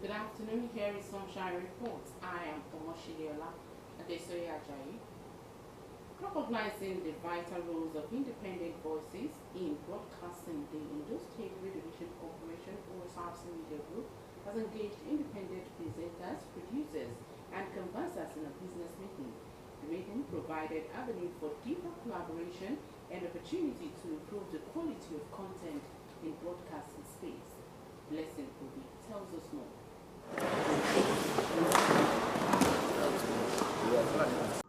Good afternoon, here is Sunshine Reports. I am Omoshiliola Adesoye Ajayi. Recognizing the vital roles of independent voices in broadcasting, the Ondo State Radio Division Corporation Osrc Media Group has engaged independent presenters, producers, and conversers in a business meeting. The meeting provided avenue for deeper collaboration and opportunity to improve the quality of content in broadcasting space. Blessing Obi tells us more.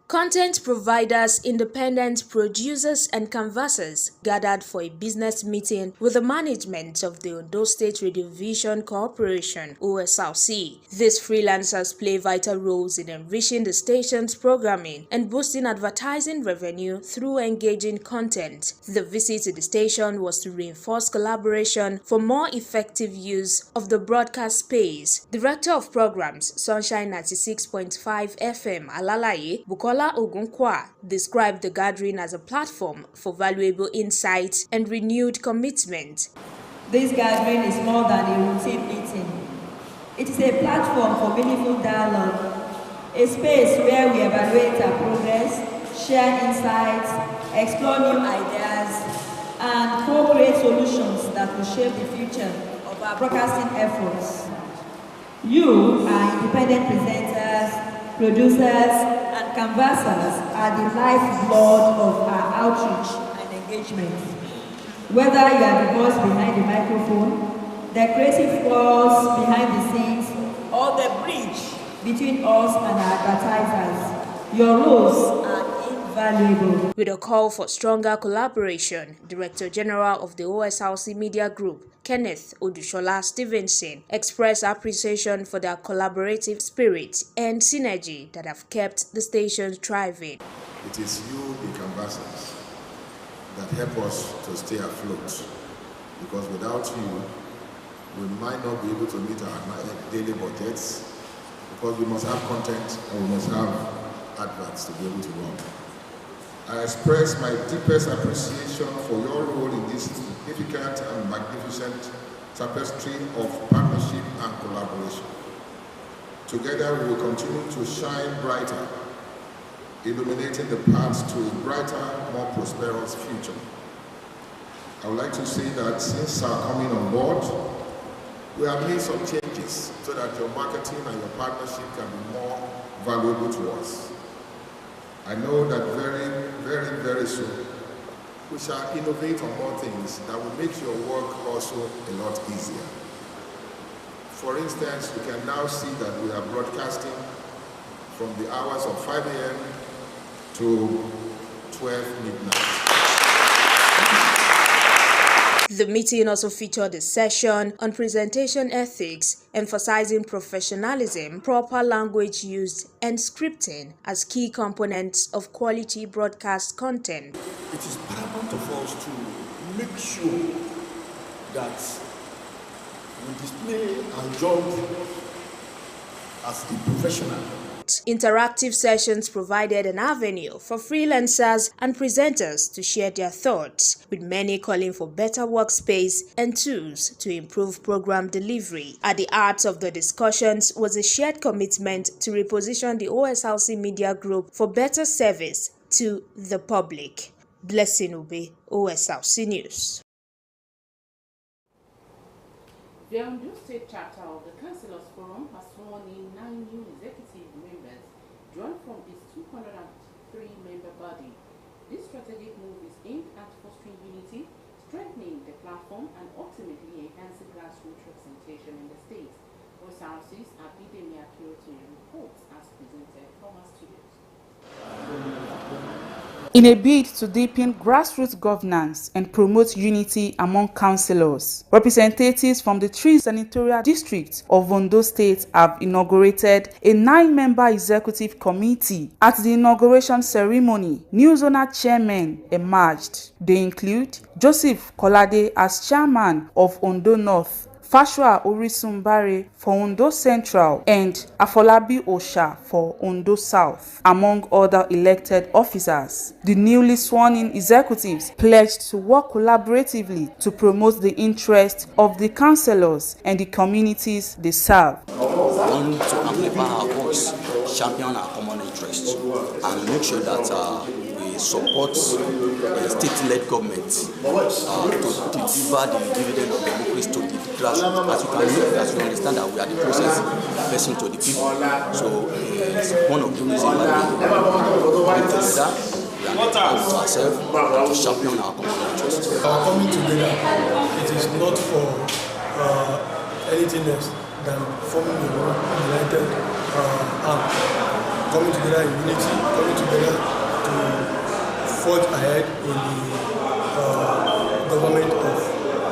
Content providers, independent producers, and canvassers gathered for a business meeting with the management of the Ondo State Radio Vision Corporation, Osrc. These freelancers play vital roles in enriching the station's programming and boosting advertising revenue through engaging content. The visit to the station was to reinforce collaboration for more effective use of the broadcast space. Director of Programs, Sunshine 96.5 FM, Alalaye, Bukola Ogunkwa, described the gathering as a platform for valuable insights and renewed commitment. This gathering is more than a routine meeting. It is a platform for meaningful dialogue, a space where we evaluate our progress, share insights, explore new ideas, and co-create solutions that will shape the future of our broadcasting efforts. You, our independent presenters, producers, and canvassers are the lifeblood of our outreach and engagement. Whether you are the voice behind the microphone, the creative force behind the scenes, or the bridge between us and our advertisers, your roles are invaluable. With a call for stronger collaboration, Director General of the Osrc Media Group, Kenneth Odushola Stevenson, expressed appreciation for their collaborative spirit and synergy that have kept the station thriving. It is you, the canvassers, that help us to stay afloat, because without you, we might not be able to meet our daily budgets, because we must have content and we must have adverts to be able to run. I express my deepest appreciation for your role in this significant and magnificent tapestry of partnership and collaboration. Together we will continue to shine brighter, illuminating the path to a brighter, more prosperous future. I would like to say that since our coming on board, we have made some changes so that your marketing and your partnership can be more valuable to us. I know that very soon, we shall innovate on more things that will make your work also a lot easier. For instance, you can now see that we are broadcasting from the hours of 5 a.m. to 12 midnight. The meeting also featured a session on presentation ethics, emphasizing professionalism, proper language use, and scripting as key components of quality broadcast content. It is paramount of us to make sure that we display our job as a professional. Interactive sessions provided an avenue for freelancers and presenters to share their thoughts, with many calling for better workspace and tools to improve program delivery. At the heart of the discussions was a shared commitment to reposition the Osrc Media Group for better service to the public. Blessing Obi, Osrc News. The Ondo State chapter of the Councillors Forum has sworn in 9 new executive members drawn from its 203-member body. This strategic move is aimed at fostering unity, strengthening the platform, and ultimately enhancing grassroots representation in the state. Osrc's Abidemi Akintoye reports as presented from our studios. In a bid to deepen grassroots governance and promote unity among councillors, representatives from the 3 senatorial districts of Ondo State have inaugurated a 9-member executive committee. At the inauguration ceremony, new zonal chairmen emerged. They include Joseph Kolade as chairman of Ondo North, Fashua Orisumbare for Ondo Central, and Afolabi Osha for Ondo South, among other elected officers. The newly sworn-in executives pledged to work collaboratively to promote the interests of the councillors and the communities they serve. want to amplify our voice, champion our common interests, and make sure that we support the state-led government to deliver the dividend of democracy to the grassroots. As you understand that we are the process person to the people. So it's one of the reasons why we come together. We are to ourselves to champion our common interests. Our coming together, it is not for anything else than forming a united arm. Coming together in unity, coming together to forge ahead in the government of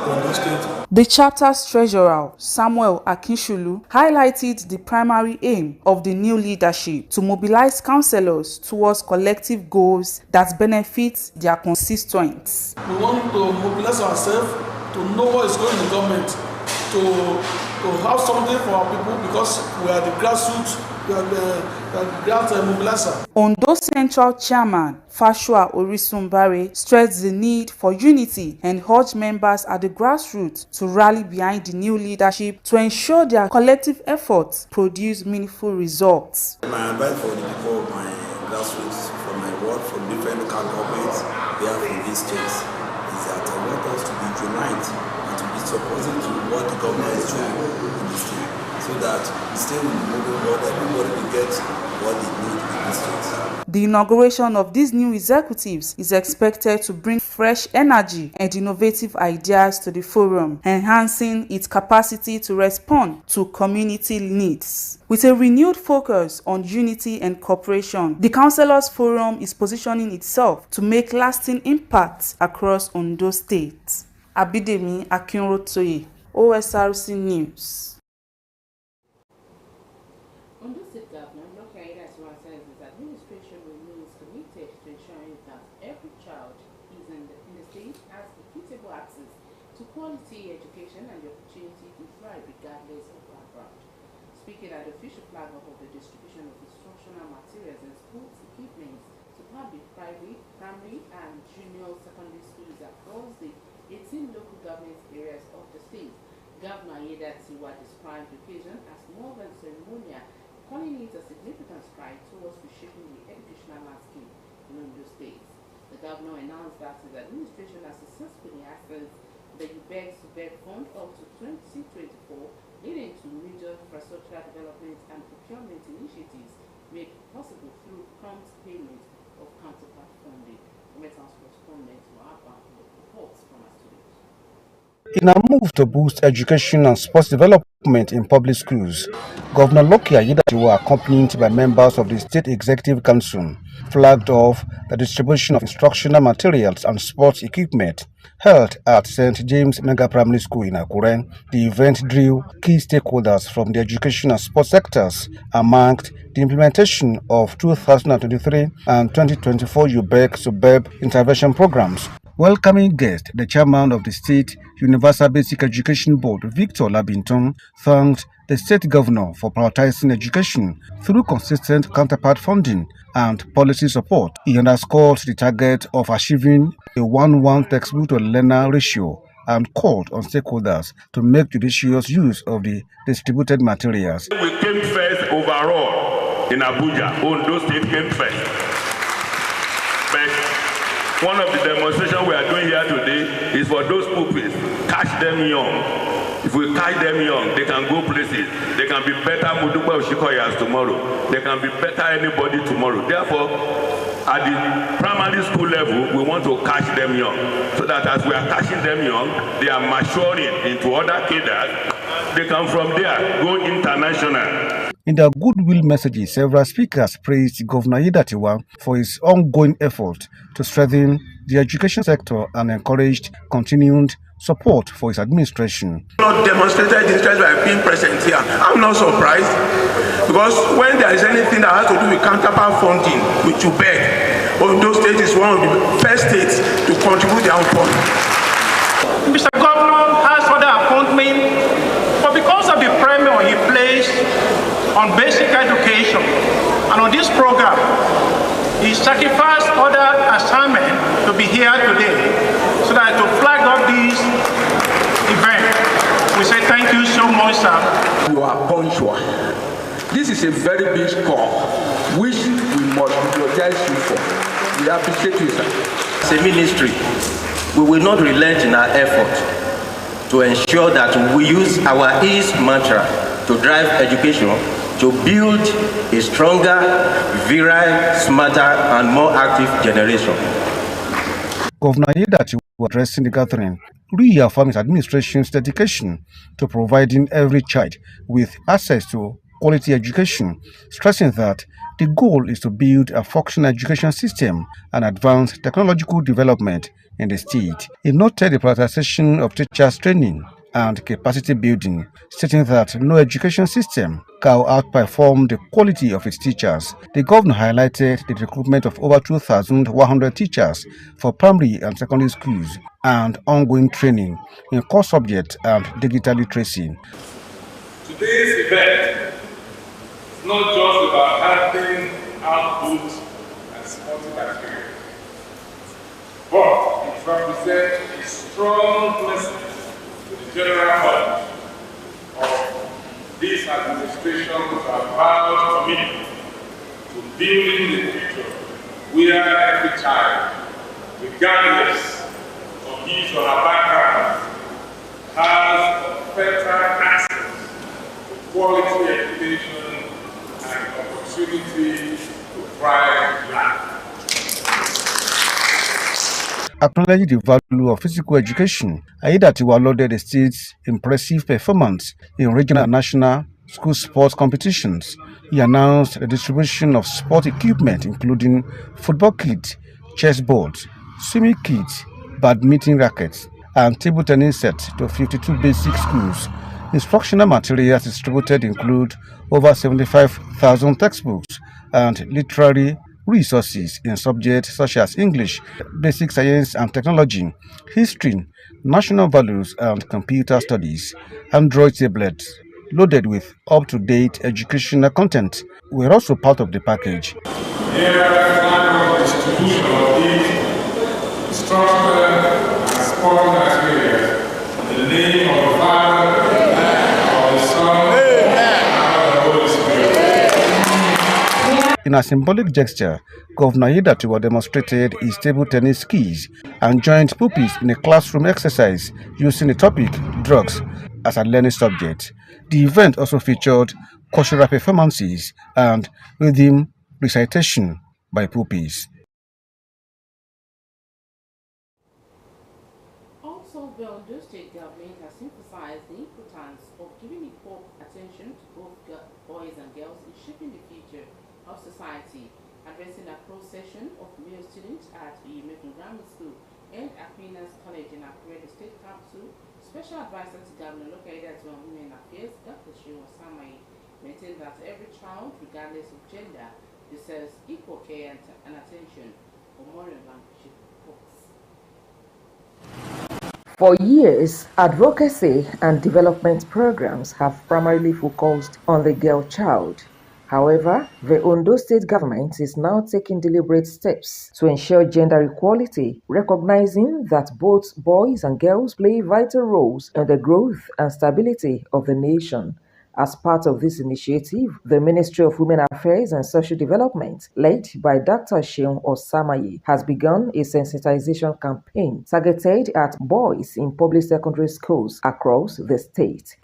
Ondo State. The chapter's treasurer, Samuel Akinshulu, highlighted the primary aim of the new leadership to mobilize councillors towards collective goals that benefit their constituents. We want to mobilize ourselves to know what is going in the government, to have something for our people, because we are the grassroots, we are the grass mobilizer. Ondo Central Chairman Fashua Orisumbare stressed the need for unity and urged members at the grassroots to rally behind the new leadership to ensure their collective efforts produce meaningful results. My advice for the people of my grassroots, from my work, from different local governments here from these states, is that I want us to be united and to be supporting to what the government is doing in the state, so that the state will be moving forward, everybody will get what they need in the state. The inauguration of these new executives is expected to bring fresh energy and innovative ideas to the forum, enhancing its capacity to respond to community needs. With a renewed focus on unity and cooperation, the Councillors Forum is positioning itself to make lasting impacts across Ondo State. Abidemi Akinrotoye, Osrc News. Ondo State Governor Dr. Services Administration remains committed to ensuring that every child is in the state has equitable access to quality education and the opportunity to thrive regardless of background. Speaking at the official flag off of the distribution of instructional materials and schools equipment to public, private, primary and junior secondary schools across the 18 local government areas of the state, Governor Ayedatiwa described the occasion as more than ceremonial, calling it a significant stride towards reshaping the educational landscape in Ondo State. The governor announced that his administration has successfully accessed the UBEC fund up to 2024, leading to major infrastructure development and procurement initiatives made possible through prompt payment of counterpart funding. Metal's correspondent Wahaba reports from our studios. In a move to boost education and sports development in public schools, Governor Lucky Ayedatiwa, accompanied by members of the State Executive Council, flagged off the distribution of instructional materials and sports equipment held at St. James Mega Primary School in Akure. The event drew key stakeholders from the education and sports sectors and marked the implementation of 2023 and 2024 UBEC intervention programs. Welcoming guest, the chairman of the State Universal Basic Education Board, Victor Labinton, thanked the state governor for prioritizing education through consistent counterpart funding and policy support. He underscored the target of achieving a 1:1 textbook to learner ratio and called on stakeholders to make judicious use of the distributed materials. We came first overall in Abuja. Ondo State came first. But one of the demonstrations we are doing here today is for those pupils. Catch them young. If we catch them young, they can go places. They can be better Muduba Oshikoyas tomorrow. They can be better anybody tomorrow. Therefore, at the primary school level, we want to catch them young. So that as we are catching them young, they are maturing into other cadres. They can from there go international. In their goodwill messages, several speakers praised Governor Ayedatiwa for his ongoing effort to strengthen the education sector and encouraged continued support for his administration. Not demonstrated interest by being present here. I'm not surprised, because when there is anything that has to do with counterpart funding, which you beg, Ondo State is one of the first states to contribute their own fund. Mr. Governor has other appointment, but because of the premium he placed on basic education and on this program, he sacrificed other assignments to be here today so that to flag up this event. We say thank you so much, sir. You are punctual. This is a very big score, which we must apologize you for. We appreciate you, sir. As a ministry, we will not relent in our effort to ensure that we use our EASE mantra to drive education to build a stronger, virile, smarter, and more active generation. Governor Aiyedatiwa, addressing the gathering, reaffirmed his administration's dedication to providing every child with access to quality education, stressing that the goal is to build a functional education system and advance technological development in the state. He noted the prioritization of teachers' training and capacity building, stating that no education system can outperform the quality of its teachers. The governor highlighted the recruitment of over 2,100 teachers for primary and secondary schools and ongoing training in core subjects and digital literacy. Today's event is not just about handing out books and sporting materials, but it represents a strong message to the general public of this administration about commitment to building the future where every child, regardless of his or her background, has better access to quality education and opportunity to thrive in life. Acknowledging the value of physical education, Aiyedatiwa lauded the state's impressive performance in regional and national school sports competitions. He announced the distribution of sport equipment including football kits, chessboards, swimming kits, badminton rackets, and table tennis sets to 52 basic schools. Instructional materials distributed include over 75,000 textbooks and literary resources in subjects such as English, basic science and technology, history, national values, and computer studies. Android tablets loaded with up-to-date educational content were also part of the package. Here, distribution of these instructional and sport materials in the name of the Father, of the Son, and of the Holy Spirit. In a symbolic gesture, Governor Aiyedatiwa demonstrated his table tennis skills and joined pupils in a classroom exercise using the topic drugs as a learning subject. The event also featured cultural performances and rhythm recitation by pupils. Also, the Ondo State government has emphasized the importance of giving equal attention to both boys and girls in shaping the future of society. Addressing a procession of male students at Uyemekun Grammar School and Aquinas College in Akure, the state capital, Special Advisor to Governor located on Women Affairs, Dr. Osrc, maintained that every child, regardless of gender, deserves equal care and attention. Memorial Language reports. For years, advocacy and development programs have primarily focused on the girl child. However, the Ondo State government is now taking deliberate steps to ensure gender equality, recognizing that both boys and girls play vital roles in the growth and stability of the nation. As part of this initiative, the Ministry of Women Affairs and Social Development, led by Dr. Osrc, has begun a sensitization campaign targeted at boys in public secondary schools across the state.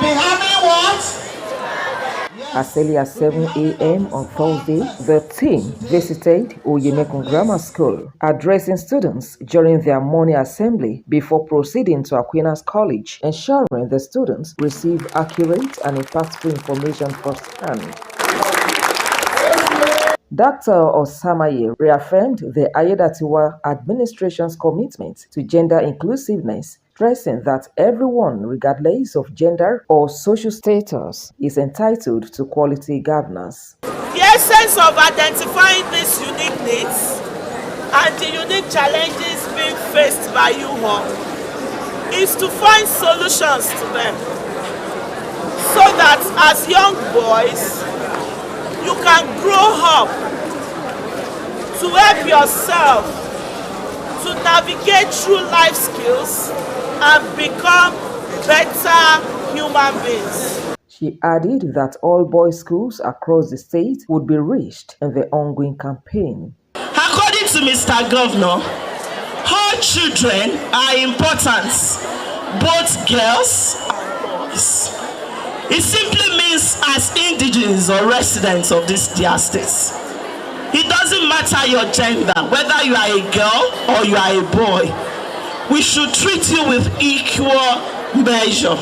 As early as 7 a.m. on Thursday, the team visited Uyemekun Grammar School, addressing students during their morning assembly before proceeding to Aquinas College, ensuring the students receive accurate and impactful information firsthand. Dr. Osrc reaffirmed the Aiyedatiwa administration's commitment to gender inclusiveness, stressing that everyone, regardless of gender or social status, is entitled to quality governance. The essence of identifying these unique needs and the unique challenges being faced by you all is to find solutions to them, so that as young boys, you can grow up to help yourself to navigate through life skills and become better human beings. She added that all boys' schools across the state would be reached in the ongoing campaign. According to Mr. Governor, all children are important, both girls and boys. It simply means as indigenes or residents of their states. It doesn't matter your gender, whether you are a girl or you are a boy. We should treat you with equal measure.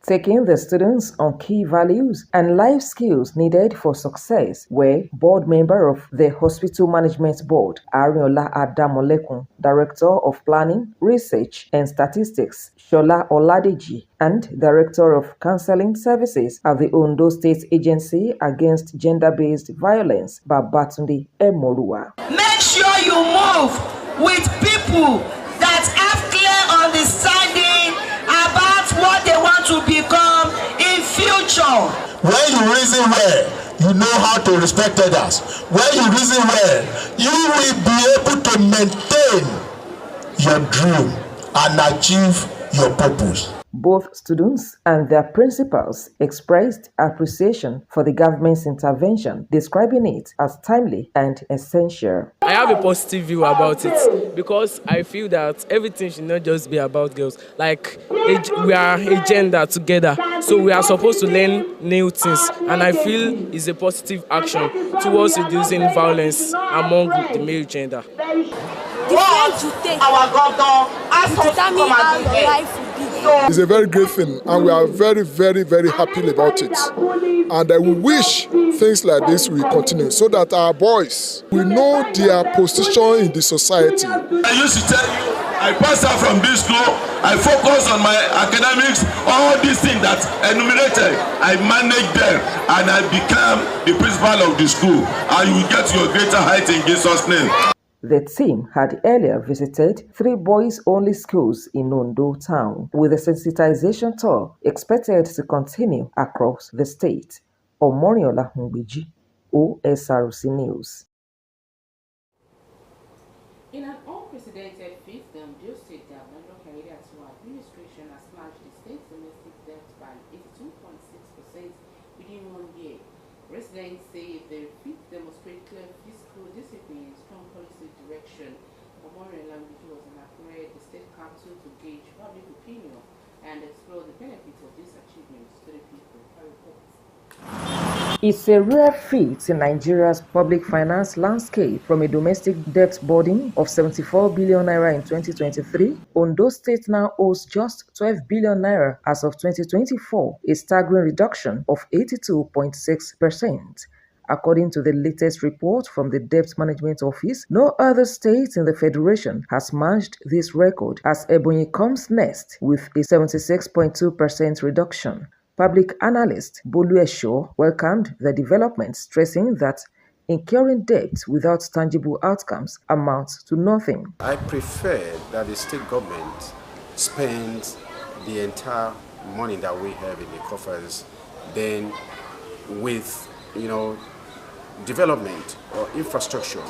Taking the students on key values and life skills needed for success were board member of the Hospital Management Board, Ariola Adamolekun, Director of Planning, Research and Statistics, Shola Oladeji, and Director of Counseling Services at the Ondo State Agency Against Gender-Based Violence, Babatunde Emorua. Make sure you move with people that have clear understanding about what they want to become in future. When you reason well, you know how to respect others. When you reason well, you will be able to maintain your dream and achieve your purpose. Both students and their principals expressed appreciation for the government's intervention, describing it as timely and essential. I have a positive view about it because I feel that everything should not just be about girls. Like, we are a gender together, so we are supposed to learn new things, and I feel it's a positive action towards reducing violence among the male gender. Our governor has to come and do life. It's a very great thing, and we are very, very, very happy about it. And I wish things like this will continue so that our boys will know their position in the society. I used to tell you, I passed out from this school, I focus on my academics, all these things that enumerated, I manage them, and I become the principal of the school. And you will get to your greater height in Jesus' name. The team had earlier visited 3 boys-only schools in Ondo town, with a sensitization tour expected to continue across the state. Omoriola Humbiji, Osrc News. In an unprecedented feat, the Ondo State Governor Lokaide Atuwa administration has slashed the state's domestic debt by 82.6% within 1 year. Residents say the feat demonstrates clear fiscal discipline and strong policy direction. Memorial language was inaccurate the state council to gauge public opinion and explore the benefits of these achievements to the people. It's a rare feat in Nigeria's public finance landscape. From a domestic debt burden of 74 billion naira in 2023, Ondo State now owes just 12 billion naira as of 2024, a staggering reduction of 82.6%. According to the latest report from the Debt Management Office, no other state in the Federation has matched this record, as Ebonyi comes next with a 76.2% reduction. Public analyst Bolu Esho welcomed the development, stressing that incurring debt without tangible outcomes amounts to nothing. I prefer that the state government spends the entire money that we have in the coffers then with, development or infrastructure,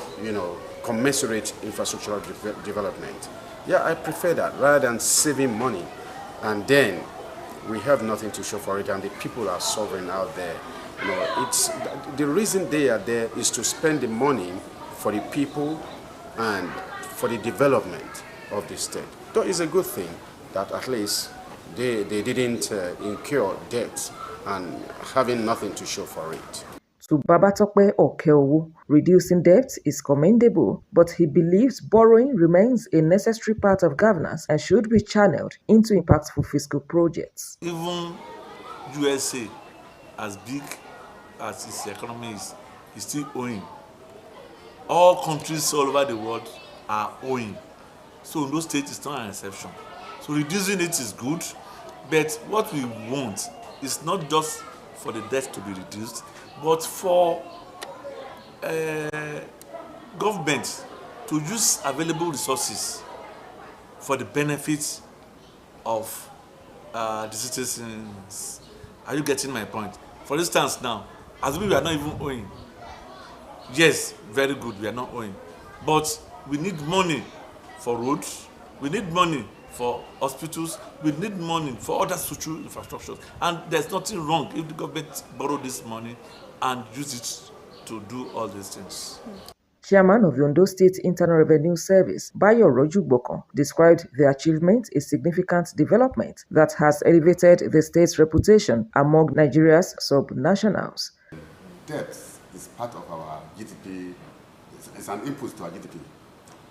commensurate infrastructural development. Yeah, I prefer that rather than saving money and then we have nothing to show for it and the people are suffering out there. It's the reason they are there is to spend the money for the people and for the development of the state. So it's a good thing that at least they didn't incur debt and having nothing to show for it. To Babatope Okeowo, reducing debt is commendable, but he believes borrowing remains a necessary part of governance and should be channeled into impactful fiscal projects. Even USA, as big as its economy is still owing. All countries all over the world are owing. So no state is not an exception. So reducing it is good, but what we want is not just for the debt to be reduced, but for government to use available resources for the benefits of the citizens. Are you getting my point? For instance now, as we are not even owing. Yes, very good, we are not owing. But we need money for roads, we need money for hospitals. We need money for other social infrastructures. And there's nothing wrong if the government borrow this money and use it to do all these things. Chairman of the Ondo State Internal Revenue Service, Bayo Rojugbokon, described the achievement a significant development that has elevated the state's reputation among Nigeria's sub-nationals. Debt is part of our GDP, it's an input to our GDP.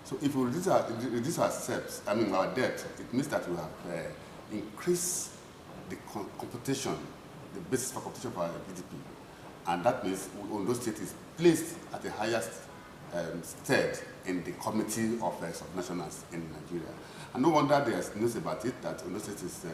So if we reduce our debt, it means that we have increased the computation, the basis for computation for our GDP. And that means Ondo State is placed at the highest third in the committee of subnationals in Nigeria. And no wonder there's news about it that Ondo State is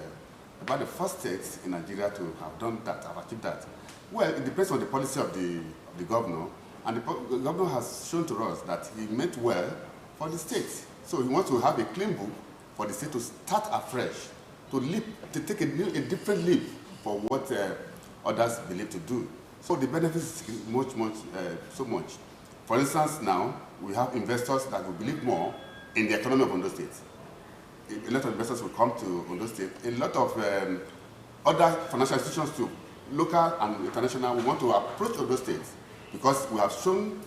about the first state in Nigeria to have done that, have achieved that. Well, it depends on the policy of the governor, and the governor has shown to us that he meant well for the state. So he wants to have a clean book for the state to start afresh, to take a different leap for what others believe to do. So the benefits is so much. For instance, now we have investors that will believe more in the economy of Ondo State. A lot of investors will come to Ondo State. A lot of other financial institutions too, local and international, we want to approach Ondo State because we have shown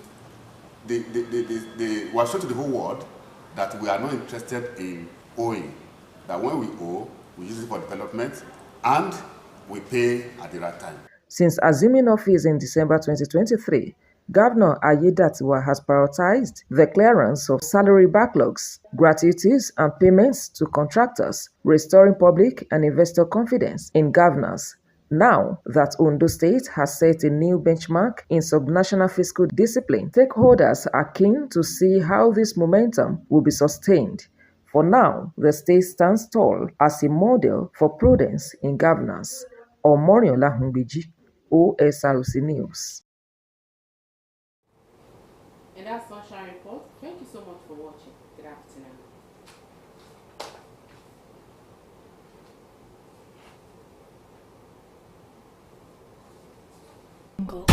we have shown to the whole world that we are not interested in owing. That when we owe, we use it for development and we pay at the right time. Since assuming office in December 2023, Governor Ayedatiwa has prioritized the clearance of salary backlogs, gratuities, and payments to contractors, restoring public and investor confidence in governance. Now that Ondo State has set a new benchmark in subnational fiscal discipline, stakeholders are keen to see how this momentum will be sustained. For now, the state stands tall as a model for prudence in governance. Omoriola Hungbiji, Osrc News. And that's Sunshine Report. Thank you so much for watching. Good afternoon. Go.